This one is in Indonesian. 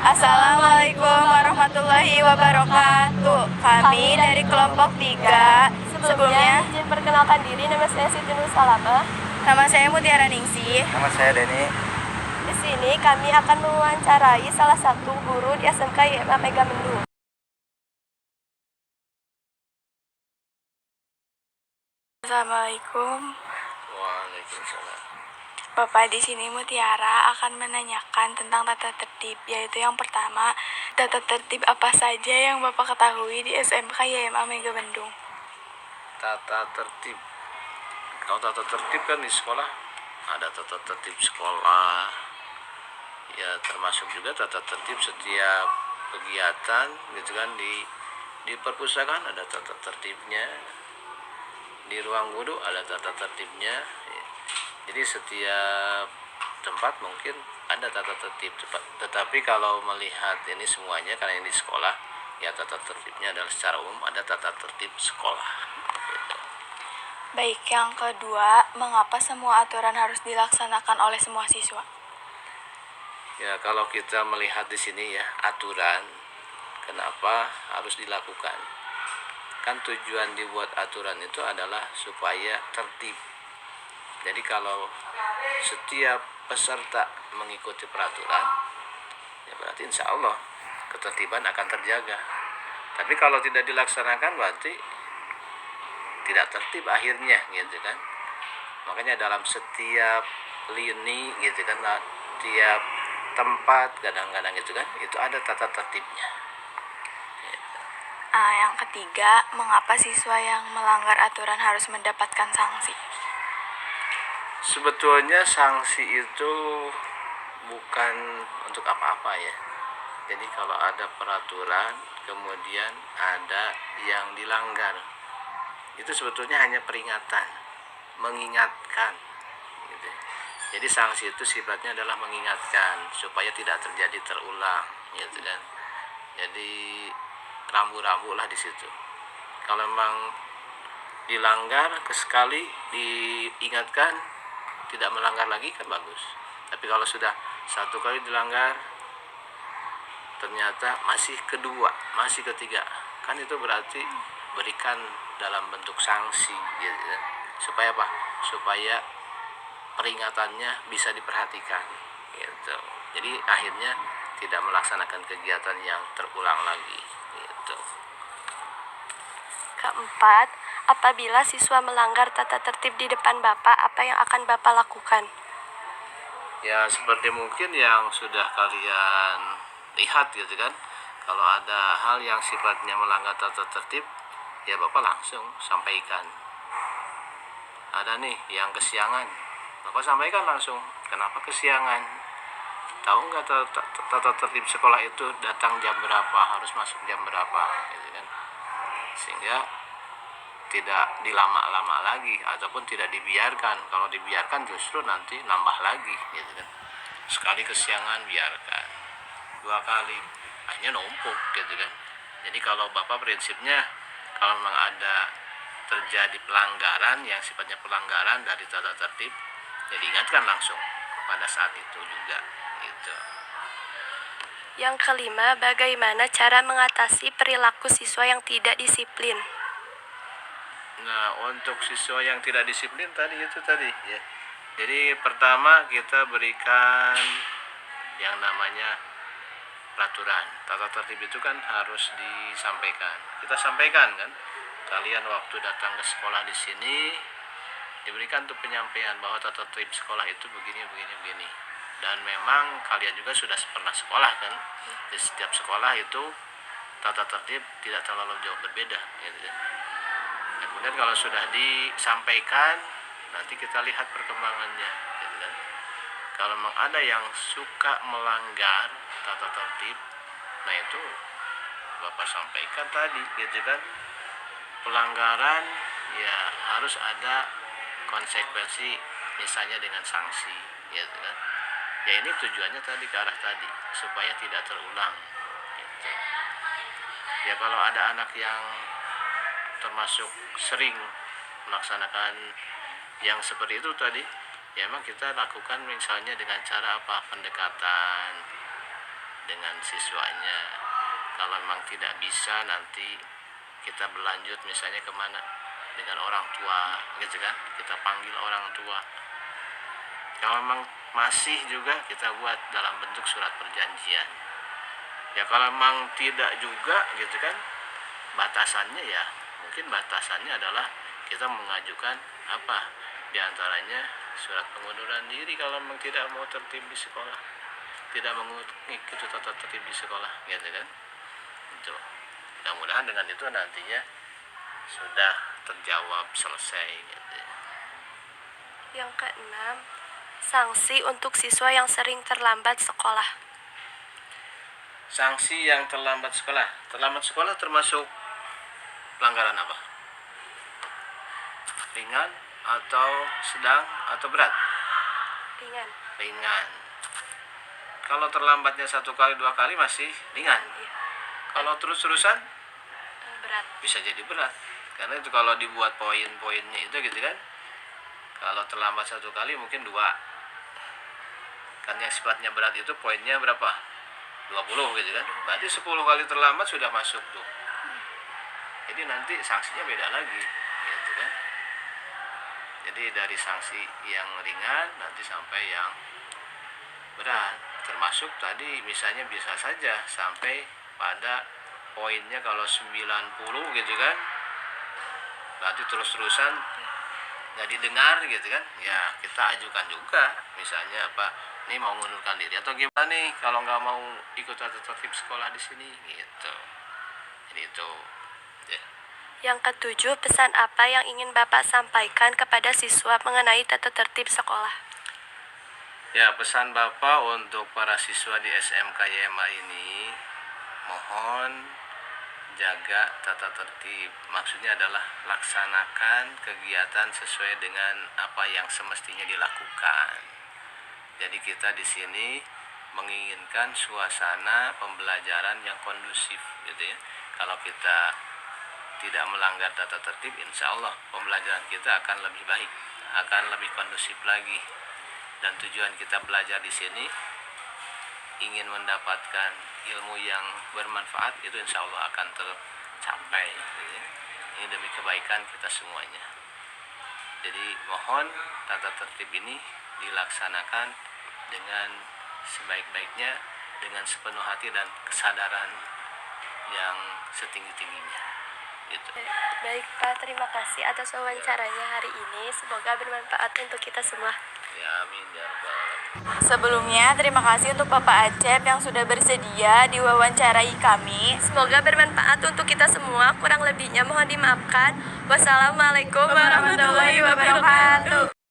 Assalamualaikum warahmatullahi wabarakatuh. Kami dari kelompok 3. Sebelumnya, izin perkenalkan diri, nama saya Siti Nur Salama. nama saya Mutiara Ningsih. Nama saya Denny. Di sini kami akan mewawancarai salah satu guru di SMK YMA Megamendung. Assalamualaikum. Waalaikumsalam. Bapak, di sini Mutiara akan menanyakan tentang tata tertib, yaitu yang pertama, tata tertib apa saja yang Bapak ketahui di SMK YMA Megamendung? Tata tertib. Kalau tata tertib kan di sekolah ada tata tertib sekolah. Ya termasuk juga tata tertib setiap kegiatan gitu kan, di perpustakaan ada tata tertibnya. Di ruang guru ada tata tertibnya. Jadi setiap tempat mungkin ada tata tertib. Tetapi kalau melihat ini semuanya, karena ini di sekolah, ya tata tertibnya adalah secara umum ada tata tertib sekolah. Gitu. Baik, yang kedua, mengapa semua aturan harus dilaksanakan oleh semua siswa? Ya kalau kita melihat di sini ya aturan, kenapa harus dilakukan? Kan tujuan dibuat aturan itu adalah supaya tertib. Jadi kalau setiap peserta mengikuti peraturan, ya berarti insya Allah ketertiban akan terjaga. Tapi kalau tidak dilaksanakan berarti tidak tertib akhirnya, gitu kan. Makanya dalam setiap lini, gitu kan, setiap tempat kadang-kadang gitu kan, itu ada tata tertibnya. Yang ketiga, mengapa siswa yang melanggar aturan harus mendapatkan sanksi? Sebetulnya sanksi itu bukan untuk apa-apa ya. Jadi kalau ada peraturan kemudian ada yang dilanggar, itu sebetulnya hanya peringatan, mengingatkan gitu. Jadi sanksi itu sifatnya adalah mengingatkan supaya tidak terjadi terulang gitu kan. Jadi rambu-rambu lah di situ. Kalau memang dilanggar sekali diingatkan, tidak melanggar lagi kan bagus. Tapi kalau sudah satu kali dilanggar ternyata masih kedua, masih ketiga, kan itu berarti berikan dalam bentuk sanksi gitu. Supaya apa? Supaya peringatannya bisa diperhatikan gitu. Jadi akhirnya tidak melaksanakan kegiatan yang terulang lagi gitu. Keempat, apabila siswa melanggar tata tertib di depan Bapak, apa yang akan Bapak lakukan? Ya seperti mungkin yang sudah kalian lihat gitu kan. Kalau ada hal yang sifatnya melanggar tata tertib, ya Bapak langsung sampaikan. Ada nih yang kesiangan, Bapak sampaikan langsung, kenapa kesiangan? Tahu nggak tata tertib sekolah itu datang jam berapa, harus masuk jam berapa gitu kan. Sehingga tidak dilama-lama lagi ataupun tidak dibiarkan. Kalau dibiarkan justru nanti nambah lagi gitu kan. Sekali kesiangan biarkan, 2 kali hanya numpuk gitu kan. Jadi kalau Bapak prinsipnya kalau memang ada terjadi pelanggaran yang sifatnya pelanggaran dari tata tertib, ya diingatkan langsung pada saat itu juga gitu. Yang kelima, bagaimana cara mengatasi perilaku siswa yang tidak disiplin? Nah, untuk siswa yang tidak disiplin tadi ya. Jadi pertama kita berikan yang namanya peraturan. Tata tertib itu kan harus disampaikan. Kita sampaikan kan. Kalian waktu datang ke sekolah di sini diberikan tuh penyampaian bahwa tata tertib sekolah itu begini. Dan memang kalian juga sudah pernah sekolah kan. Di setiap sekolah itu tata tertib tidak terlalu jauh berbeda gitu kan. Kemudian kalau sudah disampaikan, nanti kita lihat perkembangannya gitu kan. Kalau memang ada yang suka melanggar tata tertib, nah itu Bapak sampaikan tadi gitu kan. Pelanggaran ya harus ada konsekuensi, misalnya dengan sanksi gitu kan. Ya ini tujuannya tadi ke arah tadi supaya tidak terulang gitu. Ya kalau ada anak yang termasuk sering melaksanakan yang seperti itu tadi, ya memang kita lakukan misalnya dengan cara apa, pendekatan dengan siswanya. Kalau memang tidak bisa, nanti kita berlanjut misalnya kemana, dengan orang tua gitu kan, kita panggil orang tua. Kalau memang masih juga kita buat dalam bentuk surat perjanjian. Ya kalau memang tidak juga gitu kan, batasannya ya mungkin batasannya adalah kita mengajukan apa, diantaranya surat pengunduran diri kalau memang tidak mau tertib di sekolah, tidak mengikuti tata tertib di sekolah gitu kan. Itu mudah-mudahan dengan itu nantinya sudah terjawab, selesai gitu. Yang keenam, sanksi untuk siswa yang sering terlambat sekolah. Sanksi yang terlambat sekolah. Terlambat sekolah termasuk pelanggaran apa? Ringan atau sedang atau berat? Ringan. Ringan. Kalau terlambatnya 1 kali 2 kali masih ringan. Iya. Kalau terus-terusan Berat. bisa jadi berat. Karena itu kalau dibuat poin-poinnya itu gitu kan. Kalau terlambat 1 kali mungkin 2. Kan yang sifatnya berat itu poinnya berapa? 20 gitu kan. Berarti 10 kali terlambat sudah masuk tuh. Jadi nanti sanksinya beda lagi gitu kan. Jadi dari sanksi yang ringan nanti sampai yang berat. Termasuk tadi misalnya bisa saja sampai pada poinnya kalau 90 gitu kan. Berarti terus-terusan nggak didengar gitu kan. Ya kita ajukan juga misalnya apa, ini mau mengundurkan diri atau gimana nih kalau nggak mau ikut tata tertib sekolah di sini gitu. Jadi itu ya. Yang ketujuh, pesan apa yang ingin Bapak sampaikan kepada siswa mengenai tata tertib sekolah? Ya, pesan Bapak untuk para siswa di SMK YMA ini, mohon jaga tata tertib. Maksudnya adalah laksanakan kegiatan sesuai dengan apa yang semestinya dilakukan. Jadi kita di sini menginginkan suasana pembelajaran yang kondusif gitu ya. Kalau kita tidak melanggar tata tertib, insya Allah pembelajaran kita akan lebih baik, akan lebih kondusif lagi. Dan tujuan kita belajar di sini ingin mendapatkan ilmu yang bermanfaat, itu insya Allah akan tercapai. Ini demi kebaikan kita semuanya. Jadi mohon tata tertib ini dilaksanakan dengan sebaik-baiknya, dengan sepenuh hati dan kesadaran yang setinggi-tingginya. Gitu. Baik Pak, terima kasih atas wawancaranya hari ini. Semoga bermanfaat untuk kita semua. Ya amin ya rabbal alamin. Sebelumnya, terima kasih untuk Bapak Acep yang sudah bersedia diwawancarai kami. Semoga bermanfaat untuk kita semua. Kurang lebihnya mohon dimaafkan. Wassalamualaikum warahmatullahi wabarakatuh.